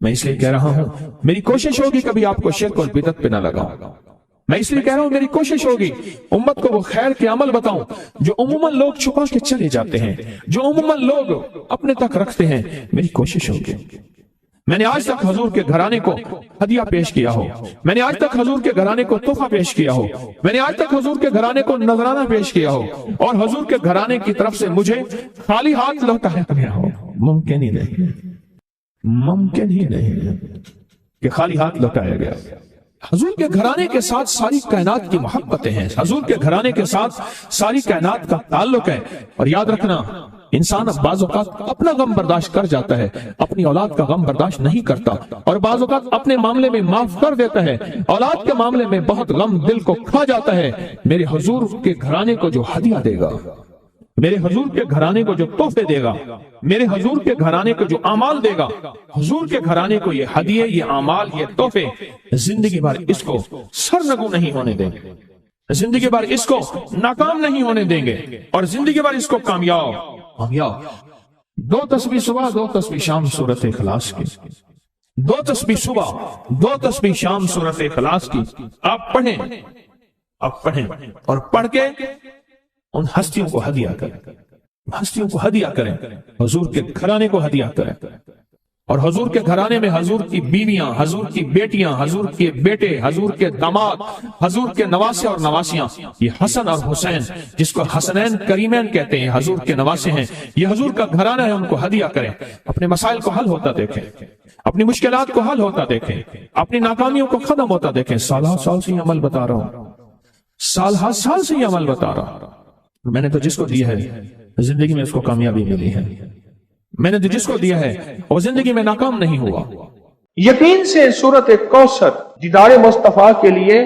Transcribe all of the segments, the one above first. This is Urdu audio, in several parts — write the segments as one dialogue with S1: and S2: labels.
S1: میں اس لیے کہہ رہا ہوں میری کوشش ہوگی کبھی آپ کو شرک اور بدعت پہ نہ لگاؤں. میں اس لیے کہہ رہا ہوں میری کوشش ہوگی امت کو وہ خیر کے عمل بتاؤں جو عموماً لوگ چھپا کے چلے جاتے ہیں, جو عموماً لوگ اپنے تک رکھتے ہیں. میری کوشش ہوگی. میں نے آج تک حضور کے گھرانے کو ہدیہ پیش کیا ہو, میں نے آج تک حضور کے گھرانے کو تحفہ پیش کیا ہو, میں نے آج تک حضور کے گھرانے کو نذرانہ پیش کیا ہو, اور حضور کے گھرانے کی طرف سے مجھے خالی ہاتھ لوٹایا گیا ہو. ممکن ہی نہیں, ممکن ہی نہیں کہ خالی ہاتھ لوٹایا گیا. حضور کے گھرانے کے ساتھ ساری کائنات کی محبتیں ہیں, حضور کے گھرانے کے ساتھ ساری کائنات کا تعلق ہے. اور یاد رکھنا انسان بعض اوقات اپنا غم برداشت کر جاتا ہے, اپنی اولاد کا غم برداشت نہیں کرتا, اور بعض اوقات اپنے معاملے میں معاف کر دیتا ہے, اولاد کے معاملے میں بہت غم دل کو کھا جاتا ہے. میرے حضور کے گھرانے کو جو ہدیہ دے گا, میرے حضور کے گھرانے کو جو تحفے دے گا, میرے حضور کے گھرانے کو جو اعمال دے گا, حضور کے گھرانے کو یہ ہدیے, یہ اعمال, یہ تحفے زندگی بھر اس کو سرنگو نہیں ہونے دیں گے, زندگی بھر اس کو ناکام نہیں ہونے دیں گے, اور زندگی بھر اس کو کامیاب. 2 تسبیح صبح 2 تسبیح شام سورۃ اخلاص کی, 2 تسبیح صبح 2 تسبیح شام سورۃ اخلاص کی آپ پڑھیں, آپ پڑھیں, اور پڑھ کے ان ہستیوں کو ہدیہ کریں, ہستیوں کو ہدیہ کریں, حضور کے گھرانے کو ہدیہ کریں. اور حضور کے گھرانے میں حضور کی بیویاں, حضور کی بیٹیاں, حضور کے بیٹے, حضور کے داماد, حضور کے نواسے اور نواسیاں, یہ حسن اور حسین جس کو حسنین کریمین کہتے ہیں, حضور کے نواسے ہیں, یہ حضور کا گھرانہ ہے, ان کو ہدیہ کریں. اپنے مسائل کو حل ہوتا دیکھیں, اپنی مشکلات کو حل ہوتا دیکھیں, اپنی ناکامیوں کو ختم ہوتا دیکھیں. سال سے یہ عمل بتا رہا ہوں, سال سے یہ عمل بتا رہا ہوں. میں نے تو جس کو دیا ہے زندگی میں اس کو کامیابی ملی ہے, میں نے تو جس کو دیا ہے وہ زندگی میں ناکام نہیں ہوا.
S2: یقین سے سورۃ کوثر دیدار مصطفیٰ کے لیے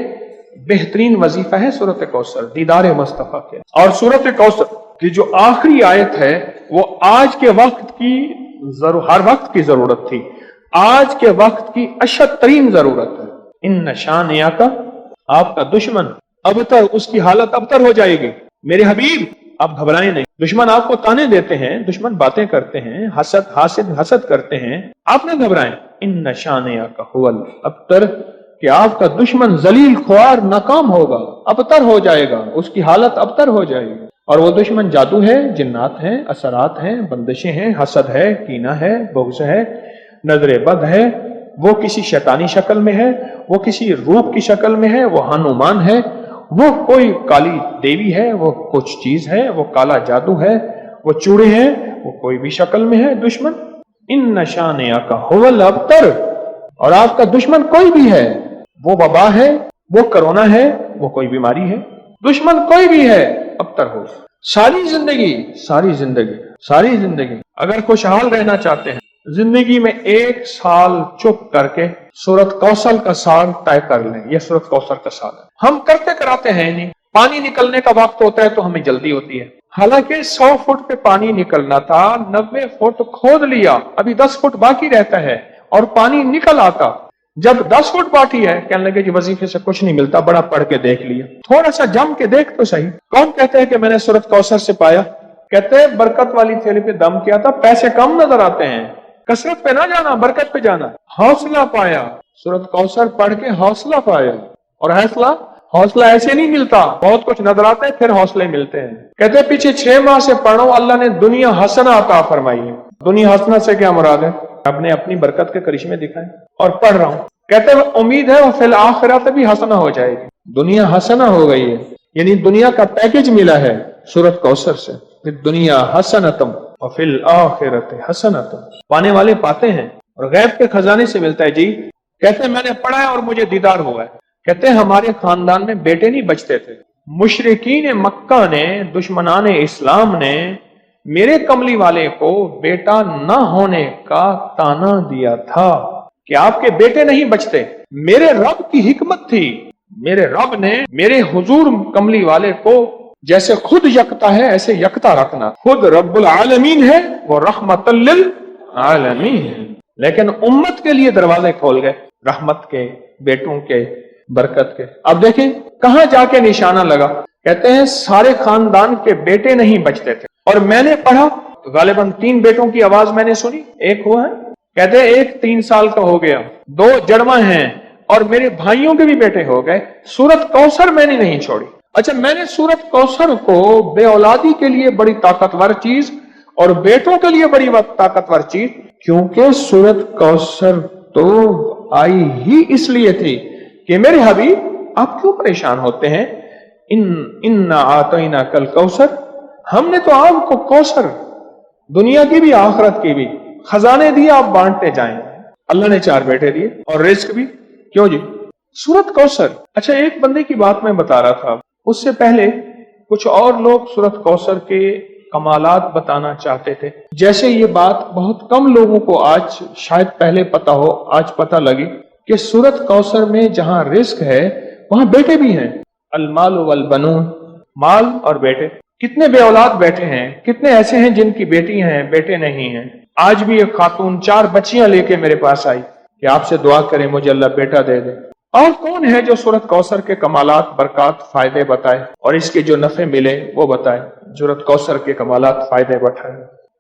S2: بہترین وظیفہ ہے. سورۃ کوثر دیدار مصطفیٰ کے, اور سورۃ کوثر کی جو آخری آیت ہے وہ آج کے وقت کی ہر وقت کی ضرورت تھی, آج کے وقت کی اشد ترین ضرورت ہے. ان شانئک, آپ کا دشمن ابتر, اس کی حالت ابتر ہو جائے گی. میرے حبیب آپ گھبرائیں نہیں. دشمن آپ کو تانے دیتے ہیں, دشمن باتیں کرتے ہیں, حسد کرتے ہیں, آپ نہ گھبرائیں. ان شانئک هو الابتر, کہ آپ کا دشمن ذلیل خوار ناکام ہوگا, ابتر ہو جائے گا, اس کی حالت ابتر ہو جائے گی. اور وہ دشمن جادو ہے, جنات ہیں, اثرات ہیں, بندشیں ہیں, حسد ہے, کینہ ہے, بغض ہے, نظر بد ہے, وہ کسی شیطانی شکل میں ہے, وہ کسی روح کی شکل میں ہے, وہ ہنومان ہے, وہ کوئی کالی دیوی ہے, وہ کچھ چیز ہے, وہ کالا جادو ہے, وہ چوڑے ہیں, وہ کوئی بھی شکل میں ہے دشمن. ان شانئک هو الابتر, اور آپ کا دشمن کوئی بھی ہے, وہ وبا ہے, وہ کرونا ہے, وہ کوئی بیماری ہے, دشمن کوئی بھی ہے, ابتر ہو. ساری زندگی اگر خوشحال رہنا چاہتے ہیں, زندگی میں 1 سال چپ کر کے سورۃ کوثر کا سال طے کر لیں. یہ سورۃ کوثر کا سال ہے. ہم کرتے کراتے ہیں نہیں, پانی نکلنے کا وقت ہوتا ہے تو ہمیں جلدی ہوتی ہے. حالانکہ 100 فٹ پہ پانی نکلنا تھا, 90 فٹ کھود لیا, ابھی 10 فٹ باقی رہتا ہے اور پانی نکل آتا. جب 10 فٹ باقی ہے, کہنے لگے جی وظیفے سے کچھ نہیں ملتا, بڑا پڑھ کے دیکھ لیا, تھوڑا سا جم کے دیکھ تو صحیح. کون کہتے ہیں کہ میں نے سورۃ کوثر سے پایا؟ کہتے ہیں برکت والی تھیلی پہ دم کیا تھا, پیسے کم نظر آتے ہیں, کثرت پہ نہ جانا, برکت پہ جانا. حوصلہ پایا, سورۃ کوثر پڑھ کے حوصلہ پایا. اور حوصلہ ایسے نہیں ملتا, بہت کچھ نظر آتا ہے پھر حوصلے ملتے ہیں. کہتے ہیں پیچھے 6 ماہ سے پڑھو, اللہ نے دنیا حسنہ عطا فرمائی ہے. دنیا حسنہ سے کیا مراد ہے؟ اب نے اپنی برکت کے کرشمے دکھائے اور پڑھ رہا ہوں. کہتے ہیں امید ہے وہ فی الآخرۃ بھی حسنہ ہو جائے گی. دنیا حسنہ ہو گئی ہے, یعنی دنیا کا پیکج ملا ہے سورۃ کوثر سے. دنیا حسنتم وفی الآخرۃ حسنتم, پانے والے پاتے ہیں اور غیب کے خزانے سے ملتا ہے. جی کہتے ہیں میں نے پڑھا ہے اور مجھے دیدار ہوا ہے. کہتے ہیں ہمارے خاندان میں بیٹے نہیں بچتے تھے. مشرکین مکہ نے, دشمنان اسلام نے میرے کملی والے کو بیٹا نہ ہونے کا تانا دیا تھا کہ آپ کے بیٹے نہیں بچتے. میرے رب کی حکمت تھی, میرے رب نے میرے حضور کملی والے کو جیسے خود یکتا ہے ایسے یکتا رکھنا. خود رب العالمین ہے, وہ رحمت للعالمین ہے, لیکن امت کے لیے دروازے کھول گئے رحمت کے, بیٹوں کے, برکت کے. اب دیکھیں کہاں جا کے نشانہ لگا. کہتے ہیں سارے خاندان کے بیٹے نہیں بچتے تھے, اور میں نے پڑھا غالباً 3 بیٹوں کی آواز میں نے سنی. ایک ہوا ہے کہتے ہیں ایک 3 سال کا ہو گیا، 2 جڑواں ہیں اور میرے بھائیوں کے بھی بیٹے ہو گئے، سورت کوثر میں نے نہیں چھوڑی۔ اچھا، میں نے سورت کوثر کو بے اولادی کے لیے بڑی طاقتور چیز اور بیٹوں کے لیے بڑی طاقتور چیز، کیونکہ سورت کوثر تو آئی ہی اس لیے تھی کہ میرے حبیب آپ کیوں پریشان ہوتے ہیں؟ اِنَّا أَعْطَيْنَاكَ الْكَوْثَرَ، ہم نے تو آپ کو کوثر، دنیا کی بھی آخرت کی بھی خزانے دیے، آپ بانٹتے جائیں۔ اللہ نے 4 بیٹے دیے اور رزق بھی، کیوں جی؟ سورت کوثر۔ اچھا، ایک بندے کی بات میں بتا رہا تھا، اس سے پہلے کچھ اور لوگ سورت کوثر کے کمالات بتانا چاہتے تھے۔ جیسے یہ بات بہت کم لوگوں کو آج شاید پہلے پتا ہو، آج پتا لگی کہ سورت کوثر میں جہاں رزق ہے وہاں بیٹے بھی ہیں۔ المال والبنون، مال اور بیٹے۔ کتنے بے اولاد بیٹے ہیں، کتنے ایسے ہیں جن کی بیٹی ہیں بیٹے نہیں ہیں۔ آج بھی ایک خاتون 4 بچیاں لے کے میرے پاس آئی کہ آپ سے دعا کریں مجھے اللہ بیٹا دے دے۔ اور کون ہے جو سورت کوثر کے کمالات، برکات، فائدے بتائے اور اس کے جو نفع ملے وہ بتائے؟ سورت کوثر کے کمالات، فائدے بتائے۔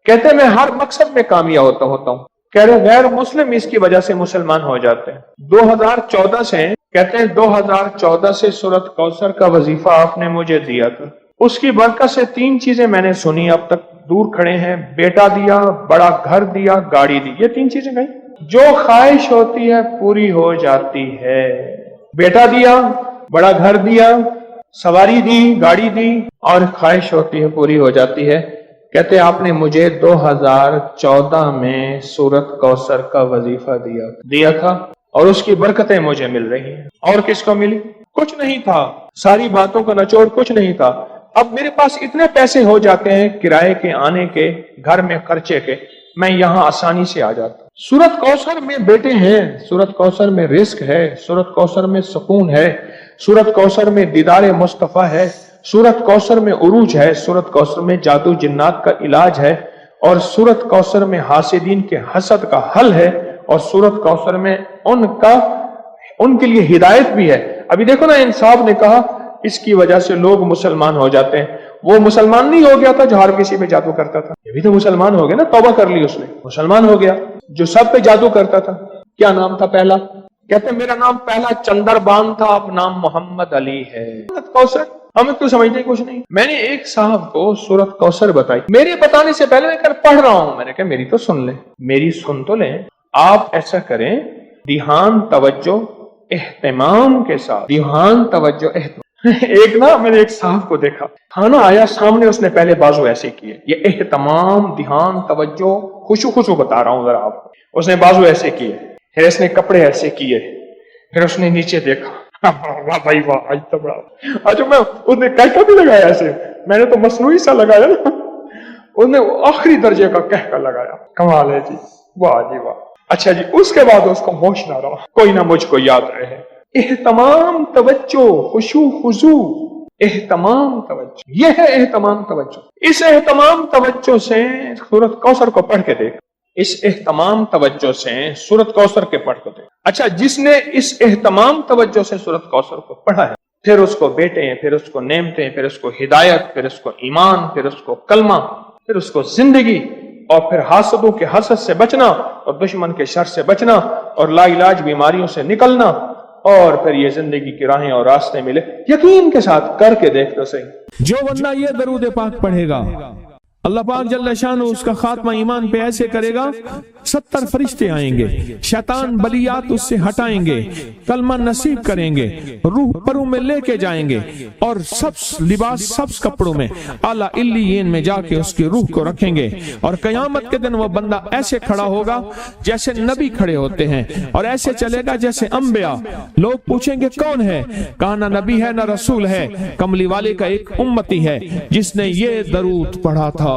S2: کہتے ہیں میں ہر مقصد میں کامیاب ہوتا ہوں۔ کہہ رہے غیر مسلم اس کی وجہ سے مسلمان ہو جاتے ہیں۔ 2014 سے کہتے ہیں 2014 سے سورت کوثر کا وظیفہ آپ نے مجھے دیا تھا، اس کی برکت سے 3 چیزیں میں نے سنی اب تک، دور کھڑے ہیں، بیٹا دیا، بڑا گھر دیا، گاڑی دی، یہ 3 چیزیں کہیں جو خواہش ہوتی ہے پوری ہو جاتی ہے۔ بیٹا دیا، بڑا گھر دیا، سواری دی، گاڑی دی، اور خواہش ہوتی ہے پوری ہو جاتی ہے۔ کہتے آپ نے مجھے 2014 میں سورت کوثر کا وظیفہ دیا تھا اور اس کی برکتیں مجھے مل رہی ہیں۔ اور کس کو ملی؟ کچھ نہیں تھا، ساری باتوں کا نچوڑ کچھ نہیں تھا۔ اب میرے پاس اتنے پیسے ہو جاتے ہیں کرائے کے، آنے کے، گھر میں خرچے کے، میں یہاں آسانی سے آ جاتا ہوں۔ سورت کوثر میں بیٹے ہیں، سورت کوثر میں رزق ہے، سورت کوثر میں سکون ہے، سورت کوثر میں دیدار مصطفیٰ ہے، سورت کوثر میں عروج ہے، سورت کوثر میں جادو جنات کا علاج ہے، اور سورت کوثر میں حاسدین کے حسد کا حل ہے، اور سورت کوثر میں ان کے لیے ہدایت بھی ہے۔ ابھی دیکھو نا، انصاف نے کہا اس کی وجہ سے لوگ مسلمان ہو جاتے ہیں۔ وہ مسلمان نہیں ہو گیا تھا جو ہر کسی پہ جادو کرتا تھا، یہ بھی تو مسلمان ہو گیا نا، توبہ کر لی اس نے، مسلمان ہو گیا۔ جو سب پہ جادو کرتا تھا، کیا نام تھا پہلا؟ کہتے ہیں میرا نام پہلا چندر بان تھا، اب نام محمد علی ہے۔ سورت کوثر ہمیں تو سمجھتے کچھ نہیں۔ میں نے ایک صاحب کو سورت کوثر بتائی، میرے بتانے سے پہلے میں پڑھ رہا ہوں، میں نے کہا میری تو سن لیں، میری سن تو لیں۔ آپ ایسا کریں، دھیان، توجہ، اہتمام کے ساتھ، دھیان، توجہ، اہتمام۔ ایک نا میں نے ایک صاحب کو دیکھا، کھانا آیا سامنے، اس نے پہلے بازو ایسے کیے، یہ اہتمام، دھیان، توجہ، خشوع بتا رہا ہوں ذرا آپ کو۔ اس نے بازو ایسے کیے، پھر اس نے کپڑے ایسے کیے، پھر اس نے نیچے دیکھا، واہ بھائی واہ، آج تو بڑا۔ اچھا، اس نے کہکا بھی لگایا ایسے، میں نے تو مصنوعی سا لگایا نا، اس نے آخری درجے کا کہکا لگایا، کمال ہے جی، واہ جی واہ۔ اچھا جی، اس کے بعد اس کو ہوش نہ رہا، کوئی نہ مجھ کو یاد رہے۔ اہتمام، توجہ، خشوع خضوع، اہتمام، توجہ، یہ ہے اہتمام، توجہ۔ اس اہتمام توجہ سے سورت کوثر کو پڑھ کے دیکھ، اس اہتمام توجہ سے سورت کوثر کے پڑھ کے دیکھ۔ اچھا، جس نے اس اہتمام توجہ سے سورت کوثر کو پڑھا ہے، پھر اس کو بیٹے ہیں، پھر اس کو نعمتیں، پھر اس کو ہدایت، پھر اس کو ایمان، پھر اس کو کلمہ، پھر اس کو زندگی، اور پھر حاسدوں کے حسد سے بچنا، اور دشمن کے شر سے بچنا، اور لا علاج بیماریوں سے نکلنا، اور پھر یہ زندگی کی راہیں اور راستے ملے۔ یقین کے ساتھ کر کے دیکھ تو صحیح۔
S1: جو بندہ یہ درود پاک پڑھے گا، اللہ پاک جل شانہ اس کا خاتمہ ایمان پہ ایسے کرے گا، 70 فرشتے آئیں گے، شیطان بلیات اس سے ہٹائیں گے، کلمہ نصیب کریں گے، روح پروں میں لے کے جائیں گے، اور سبز لباس، سبز کپڑوں میں اعلیٰ علیین میں جا کے اس کی روح کو رکھیں گے، اور قیامت کے دن وہ بندہ ایسے کھڑا ہوگا جیسے نبی کھڑے ہوتے ہیں، اور ایسے چلے گا جیسے انبیاء۔ لوگ پوچھیں گے کون ہے؟ کہا نہ نبی ہے نہ رسول ہے، کملی والے کا ایک امتی ہے جس نے یہ درود پڑھا تھا۔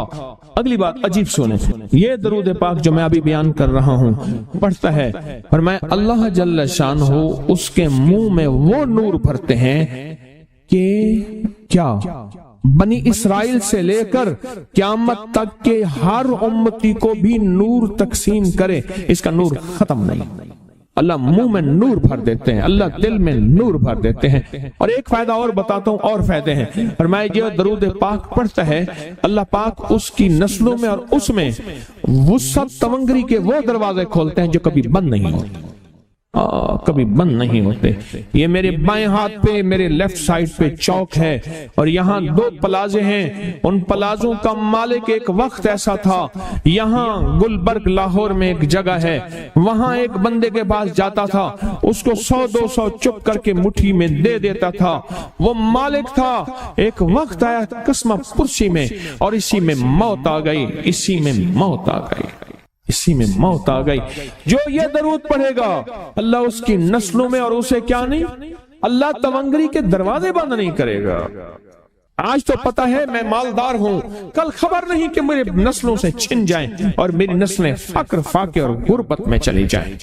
S1: اگلی بات عجیب سنیں، یہ درود پاک جو میں ابھی بیان کر رہا ہوں پڑھتا ہے، اور میں اللہ جل شانہ اس کے منہ میں وہ نور بھرتے ہیں کہ کیا بنی اسرائیل سے لے کر قیامت تک کے ہر امتی کو بھی نور تقسیم کرے، اس کا نور ختم نہیں۔ اللہ منہ میں نور بھر دیتے ہیں، اللہ دل میں نور بھر دیتے ہیں۔ اور ایک فائدہ اور بتاتا ہوں، اور فائدے ہیں۔ فرمایا جو درود پاک پڑھتا ہے اللہ پاک اس کی نسلوں میں اور اس میں وسعت تونگری کے وہ دروازے کھولتے ہیں جو کبھی بند نہیں ہوتے، کبھی بند نہیں ہوتے۔ یہ میرے بائیں ہاتھ پہ میرے لیفٹ سائڈ پہ چوک ہے اور یہاں 2 پلازے ہیں، ان پلازوں کا مالک ایک وقت ایسا تھا، یہاں گلبرگ لاہور میں ایک جگہ ہے، وہاں ایک بندے کے پاس جاتا تھا، اس کو 100-200 چپ کر کے مٹھی میں دے دیتا تھا، وہ مالک تھا۔ ایک وقت آیا قسمہ پرسی میں اور اسی میں موت آ گئی، اسی میں موت آ گئی، اسی میں موت آ گئی۔ جو یہ درود پڑھے گا اللہ اس کی نسلوں میں اور اسے کیا نہیں، اللہ تونگری کے دروازے بند نہیں کرے گا۔ آج تو پتا ہے میں مالدار ہوں، کل خبر نہیں کہ میرے نسلوں سے چھن جائیں اور میری نسلیں فقر فاقے اور غربت میں چلی جائیں۔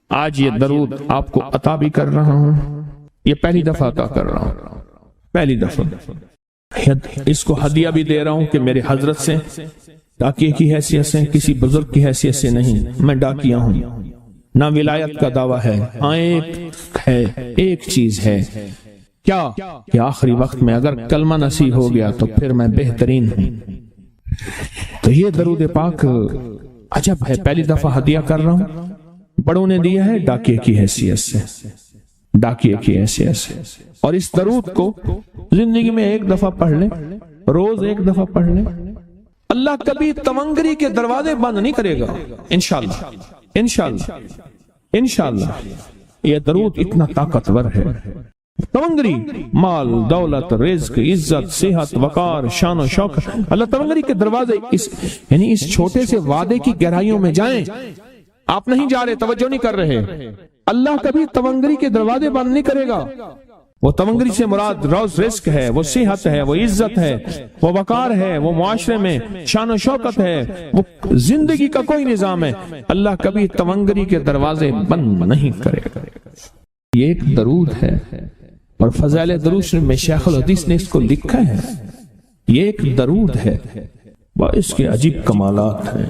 S1: آج یہ درود آپ کو عطا بھی کر رہا ہوں، یہ پہلی دفعہ عطا کر رہا ہوں، پہلی دفعہ۔ اس کو ہدیہ بھی دے رہا ہوں کہ میرے حضرت سے، ڈاکیے کی حیثیت سے، کسی بزرگ کی حیثیت سے نہیں، میں ڈاکیہ ہوں، نہ ولایت کا دعویٰ ہے، ہاں ایک چیز ہے، کیا کہ آخری وقت میں اگر کلمہ نصیب ہو گیا تو پھر میں بہترین ہوں۔ تو یہ درود پاک عجب ہے، پہلی دفعہ ہدیہ کر رہا ہوں، بڑوں نے دیا ہے ڈاکیے کی حیثیت سے، ڈاکیے کی حیثیت سے۔ اور اس درود کو زندگی میں ایک دفعہ پڑھ لیں، روز ایک دفعہ پڑھ لیں، اللہ کبھی تونگری کے دروازے بند نہیں کرے گا، انشاءاللہ انشاءاللہ انشاءاللہ۔ یہ درود اتنا طاقتور ہے، تونگری، مال، دولت، رزق، عزت، صحت، وقار، شان و شوکت، اللہ تونگری کے دروازے یعنی اس چھوٹے سے وعدے کی گہرائیوں میں جائیں۔ آپ نہیں جا رہے، توجہ نہیں کر رہے، اللہ کبھی تونگری کے دروازے بند نہیں کرے گا۔ وہ تونگری سے مراد روز رزق ہے، وہ صحت ہے، وہ عزت ہے، وہ وقار ہے، وہ معاشرے میں شان و شوکت ہے، وہ زندگی کا کوئی نظام ہے، اللہ کبھی تونگری کے دروازے بند نہیں کرے گا۔ یہ ایک درود ہے اور فضائل درود میں شیخ الحدیث نے اس کو لکھا ہے، یہ ایک درود ہے، وہ اس کے عجیب کمالات ہیں۔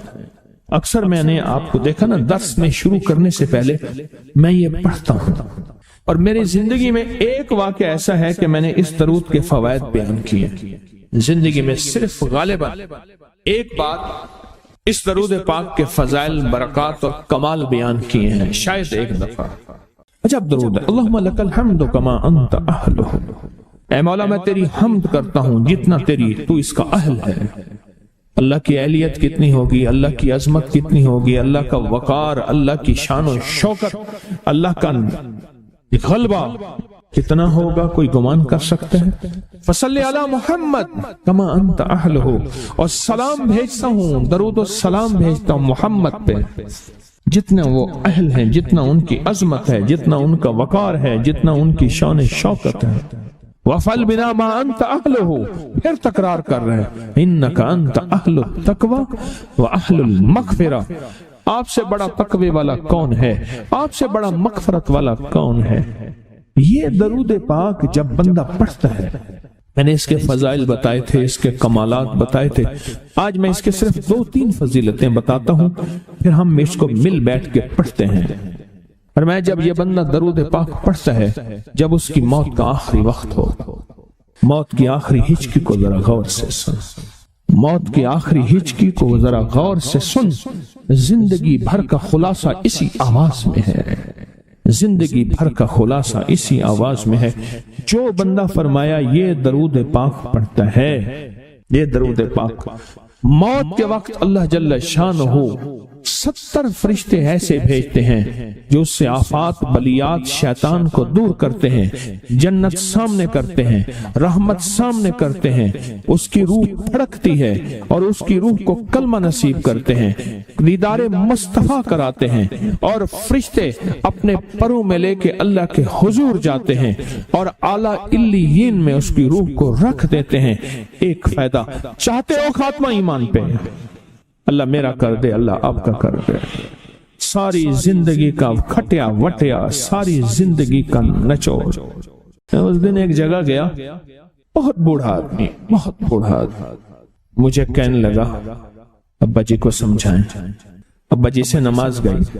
S1: اکثر میں نے آپ کو دیکھا نا، درس میں شروع کرنے سے پہلے میں یہ پڑھتا ہوں، اور میری زندگی میں ایک واقعہ ایسا ہے کہ میں نے اس درود کے فوائد بیان کیے، زندگی میں صرف غالباً ایک بار اس درود پاک کے فضائل، برکات اور کمال بیان کیے ہیں، شاید ایک دفعہ۔ عجب درود ہے، اللہم لک الحمد کما انت اہلہ، اے مولا میں تیری حمد کرتا ہوں جتنا تو اس کا اہل ہے۔ اللہ کی اہلیت کتنی ہوگی، اللہ کی عظمت کتنی ہوگی، اللہ کا وقار، اللہ کی شان و شوکت، اللہ کا غلبہ کتنا ہوگا، کوئی گمان کر سکتا ہے؟ فصلی علی محمد کما انت اہلہ، اور سلام بھیجتا ہوں، درود و سلام بھیجتا ہوں محمد پہ، جتنا وہ اہل ہیں، جتنا ان کی عظمت ہے، جتنا ان کا وقار ہے، جتنا ان کی شان شوکت ہے۔ وَفَعَلْ بِنَا مَا أَنْتَ أَهْلُهُ، پھر تکرار کر رہے ہیں، إِنَّكَ أَنْتَ أَهْلُ التَّقْوَى وَأَهْلُ الْمَغْفِرَةِ، آپ سے بڑا تقوی والا کون ہے، آپ سے بڑا مغفرت والا کون ہے۔ یہ درود پاک جب بندہ پڑھتا ہے، میں نے اس کے فضائل بتائے تھے، اس کے کمالات بتائے تھے، آج میں اس کے صرف 2-3 فضیلتیں بتاتا ہوں، پھر ہم اس کو مل بیٹھ کے پڑھتے ہیں۔ اور میں جب یہ بندہ درود پاک پڑھتا ہے، جب اس کی موت کا آخری وقت ہو، موت کی آخری ہچکی کو ذرا غور سے سن، موت کی آخری ہچکی کو ذرا غور سے سن، زندگی بھر کا خلاصہ اسی آواز میں ہے، زندگی بھر کا خلاصہ اسی آواز میں ہے۔ جو بندہ فرمایا یہ درود پاک پڑھتا ہے، یہ درود پاک، موت کے وقت اللہ جل شانہ 70 فرشتے ایسے بھیجتے ہیں جو اس سے آفات، بلیات، شیطان کو دور کرتے ہیں، جنت سامنے کرتے ہیں، رحمت سامنے کرتے ہیں، اس کی روح پھڑکتی ہے اور اس کی روح کو کلمہ نصیب کرتے ہیں، دیدار مصطفیٰ کراتے ہیں، اور فرشتے اپنے پروں میں لے کے اللہ کے حضور جاتے ہیں اور اعلیٰ علیین میں اس کی روح کو رکھ دیتے ہیں۔ ایک فائدہ چاہتے ہو خاتمہ ایمان پہ، اللہ میرا کر دے، اللہ آپ کا کر دے، ساری زندگی کا کھٹیا وٹیا، ساری زندگی کا نچوڑ۔ اس دن ایک جگہ گیا، بہت بوڑھا آدمی، بہت بوڑھا آدمی، مجھے کہنے لگا ابا جی کو سمجھائیں۔ ابا جی سے نماز گئی،